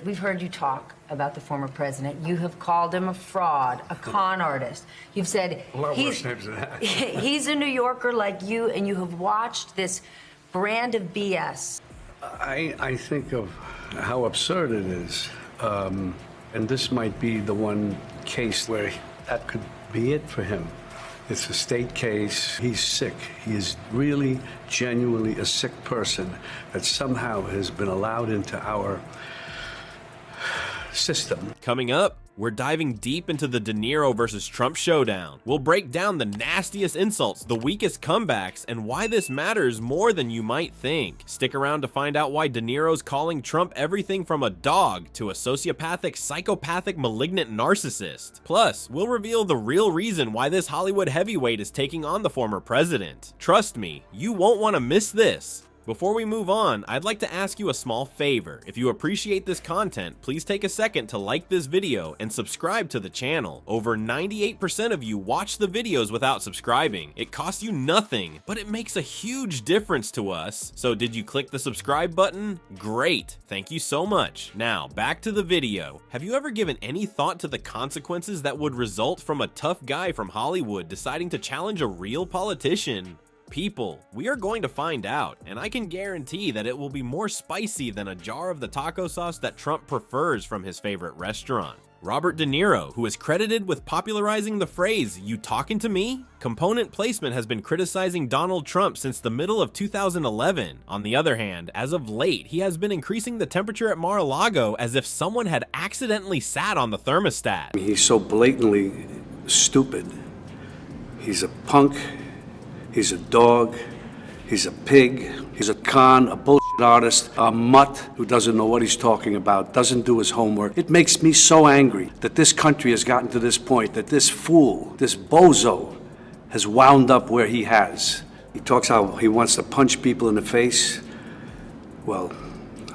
We've heard you talk about the former president. You have called him a fraud, a con artist. You've said a lot worse names than that. He's a New Yorker like you, and you have watched this brand of BS. I think of how absurd it is. And this might be the one case where that could be it for him. It's a state case. He's sick. He is really, genuinely a sick person that somehow has been allowed into our system. Coming up, we're diving deep into the De Niro versus Trump showdown. We'll break down the nastiest insults, the weakest comebacks, and why this matters more than you might think. Stick around to find out why De Niro's calling Trump everything from a dog to a sociopathic, psychopathic, malignant narcissist. Plus, we'll reveal the real reason why this Hollywood heavyweight is taking on the former president. Trust me, you won't want to miss this. Before we move on, I'd like to ask you a small favor. If you appreciate this content, please take a second to like this video and subscribe to the channel. Over 98% of you watch the videos without subscribing. It costs you nothing, but it makes a huge difference to us. So did you click the subscribe button? Great, thank you so much. Now, back to the video. Have you ever given any thought to the consequences that would result from a tough guy from Hollywood deciding to challenge a real politician? People, we are going to find out, and I can guarantee that it will be more spicy than a jar of the taco sauce that Trump prefers from his favorite restaurant. Robert De Niro, who is credited with popularizing the phrase, "You talking to me?" Component placement has been criticizing Donald Trump since the middle of 2011. On the other hand, as of late, he has been increasing the temperature at Mar-a-Lago as if someone had accidentally sat on the thermostat. He's so blatantly stupid. He's a punk. He's a dog, he's a pig, he's a con, a bullshit artist, a mutt who doesn't know what he's talking about, doesn't do his homework. It makes me so angry that this country has gotten to this point, that this fool, this bozo, has wound up where he has. He talks how he wants to punch people in the face. Well,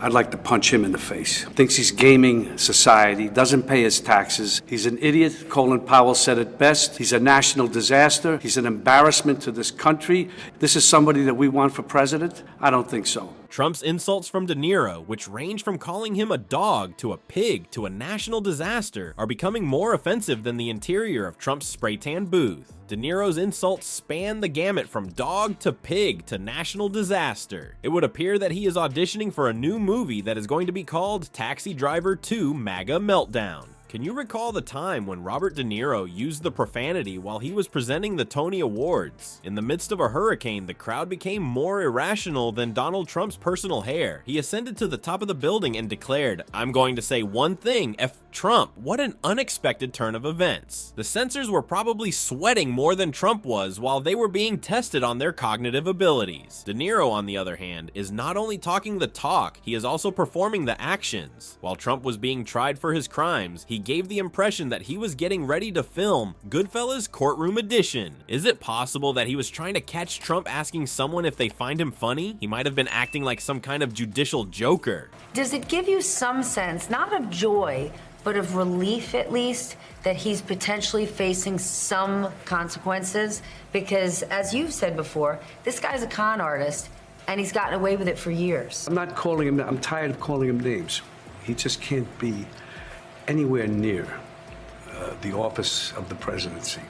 I'd like to punch him in the face. Thinks he's gaming society, doesn't pay his taxes. He's an idiot. Colin Powell said it best. He's a national disaster. He's an embarrassment to this country. This is somebody that we want for president? I don't think so. Trump's insults from De Niro, which range from calling him a dog to a pig to a national disaster, are becoming more offensive than the interior of Trump's spray tan booth. De Niro's insults span the gamut from dog to pig to national disaster. It would appear that he is auditioning for a new movie that is going to be called Taxi Driver 2 MAGA Meltdown. Can you recall the time when Robert De Niro used the profanity while he was presenting the Tony Awards? In the midst of a hurricane, the crowd became more irrational than Donald Trump's personal hair. He ascended to the top of the building and declared, "I'm going to say one thing, F Trump." What an unexpected turn of events. The censors were probably sweating more than Trump was while they were being tested on their cognitive abilities. De Niro, on the other hand, is not only talking the talk, he is also performing the actions. While Trump was being tried for his crimes, he gave the impression that he was getting ready to film Goodfellas Courtroom Edition. Is it possible that he was trying to catch Trump asking someone if they find him funny? He might have been acting like some kind of judicial joker. Does it give you some sense, not of joy, but of relief at least, that he's potentially facing some consequences? Because as you've said before, this guy's a con artist and he's gotten away with it for years. I'm not calling him, I'm tired of calling him names. He just can't be anywhere near the office of the presidency.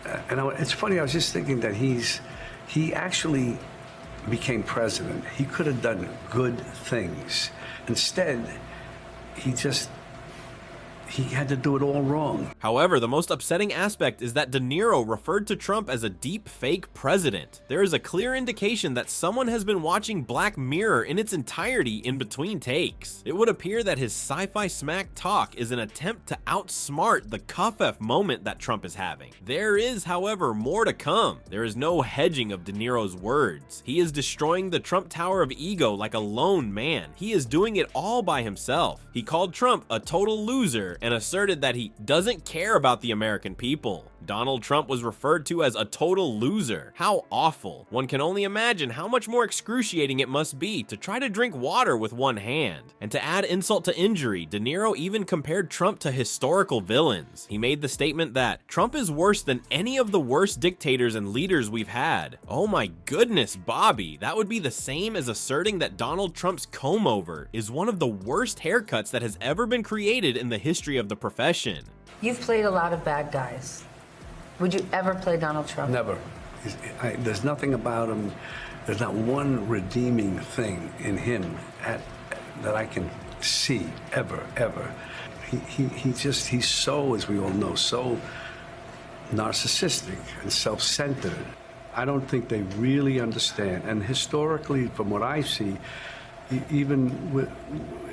It's funny, I was just thinking that he actually became president. He could have done good things. Instead, he had to do it all wrong. However, the most upsetting aspect is that De Niro referred to Trump as a deep fake president. There is a clear indication that someone has been watching Black Mirror in its entirety in between takes. It would appear that his sci-fi smack talk is an attempt to outsmart the cuff-F moment that Trump is having. There is, however, more to come. There is no hedging of De Niro's words. He is destroying the Trump Tower of ego like a lone man. He is doing it all by himself. He called Trump a total loser Twitter and asserted that he doesn't care about the American people. Donald Trump was referred to as a total loser. How awful. One can only imagine how much more excruciating it must be to try to drink water with one hand. And to add insult to injury, De Niro even compared Trump to historical villains. He made the statement that Trump is worse than any of the worst dictators and leaders we've had. Oh my goodness, Bobby, that would be the same as asserting that Donald Trump's comb-over is one of the worst haircuts that has ever been created in the history of the profession. You've played a lot of bad guys. Would you ever play Donald Trump? Never. There's nothing about him. There's not one redeeming thing in him that I can see ever. He's so, as we all know, so narcissistic and self-centered. I don't think they really understand. And historically, from what I see, even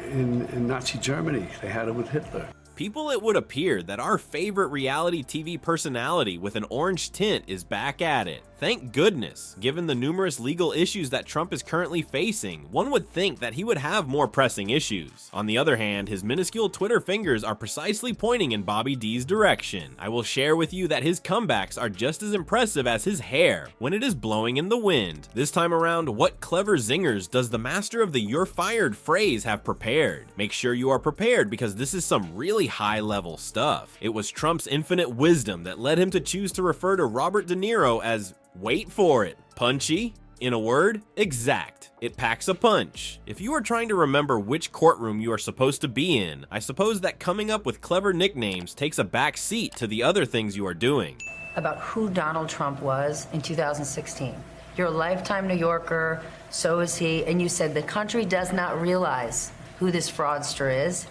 in Nazi Germany, they had it with Hitler. People, it would appear that our favorite reality TV personality with an orange tint is back at it. Thank goodness. Given the numerous legal issues that Trump is currently facing, one would think that he would have more pressing issues. On the other hand, his minuscule Twitter fingers are precisely pointing in Bobby D's direction. I will share with you that his comebacks are just as impressive as his hair when it is blowing in the wind. This time around, what clever zingers does the master of the "you're fired" phrase have prepared? Make sure you are prepared because this is some really high-level stuff. It was Trump's infinite wisdom that led him to choose to refer to Robert De Niro as, wait for it, punchy? In a word, exact. It packs a punch. If you are trying to remember which courtroom you are supposed to be in, I suppose that coming up with clever nicknames takes a back seat to the other things you are doing. About who Donald Trump was in 2016. You're a lifetime New Yorker, so is he, and you said the country does not realize who this fraudster is,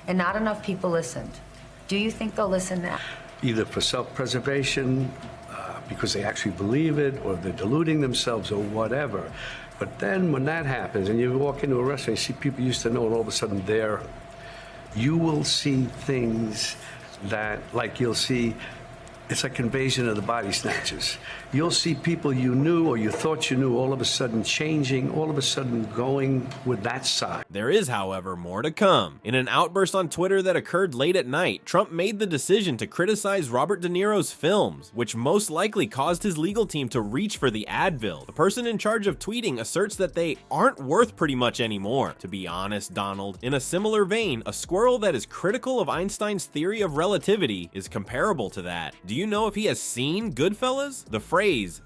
and not enough people listened. Do you think they'll listen now? Either for self-preservation, because they actually believe it, or they're deluding themselves, or whatever. But then when that happens, and you walk into a restaurant, you see people you used to know, and all of a sudden you will see things that, like you'll see, it's like invasion of the body snatchers. You'll see people you knew or you thought you knew all of a sudden changing, all of a sudden going with that side. There is, however, more to come. In an outburst on Twitter that occurred late at night, Trump made the decision to criticize Robert De Niro's films, which most likely caused his legal team to reach for the Advil. The person in charge of tweeting asserts that they aren't worth pretty much anymore. To be honest, Donald, in a similar vein, a squirrel that is critical of Einstein's theory of relativity is comparable to that. Do you know if he has seen Goodfellas? The phrase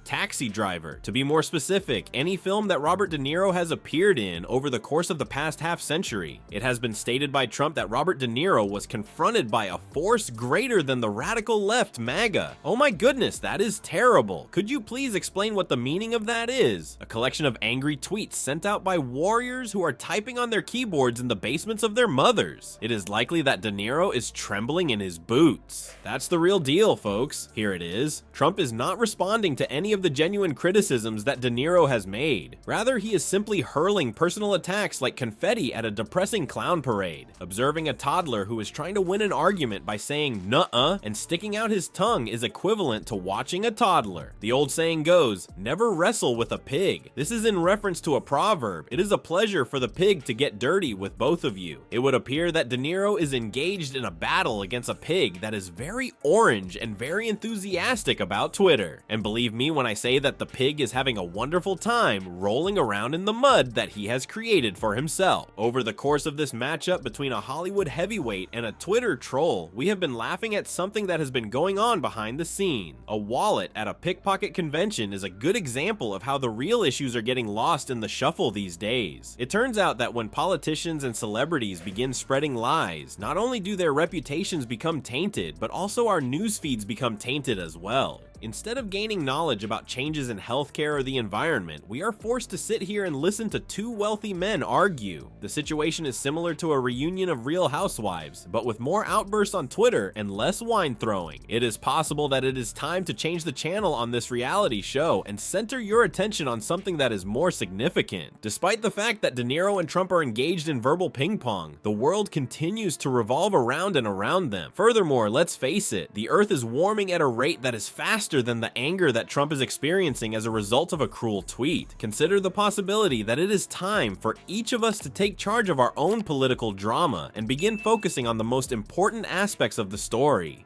taxi driver. To be more specific, any film that Robert De Niro has appeared in over the course of the past half century. It has been stated by Trump that Robert De Niro was confronted by a force greater than the radical left MAGA. Oh my goodness, that is terrible. Could you please explain what the meaning of that is? A collection of angry tweets sent out by warriors who are typing on their keyboards in the basements of their mothers. It is likely that De Niro is trembling in his boots. That's the real deal, folks. Here it is. Trump is not responding to any of the genuine criticisms that De Niro has made. Rather, he is simply hurling personal attacks like confetti at a depressing clown parade. Observing a toddler who is trying to win an argument by saying "nuh-uh" and sticking out his tongue is equivalent to watching a toddler. The old saying goes, never wrestle with a pig. This is in reference to a proverb. It is a pleasure for the pig to get dirty with both of you. It would appear that De Niro is engaged in a battle against a pig that is very orange and very enthusiastic about Twitter. And believe me when I say that the pig is having a wonderful time rolling around in the mud that he has created for himself. Over the course of this matchup between a Hollywood heavyweight and a Twitter troll, we have been laughing at something that has been going on behind the scene. A wallet at a pickpocket convention is a good example of how the real issues are getting lost in the shuffle these days. It turns out that when politicians and celebrities begin spreading lies, not only do their reputations become tainted, but also our news feeds become tainted as well. Instead of gaining knowledge about changes in healthcare or the environment, we are forced to sit here and listen to two wealthy men argue. The situation is similar to a reunion of Real Housewives, but with more outbursts on Twitter and less wine throwing. It is possible that it is time to change the channel on this reality show and center your attention on something that is more significant. Despite the fact that De Niro and Trump are engaged in verbal ping pong, the world continues to revolve around and around them. Furthermore, let's face it, the earth is warming at a rate that is faster faster than the anger that Trump is experiencing as a result of a cruel tweet. Consider the possibility that it is time for each of us to take charge of our own political drama and begin focusing on the most important aspects of the story.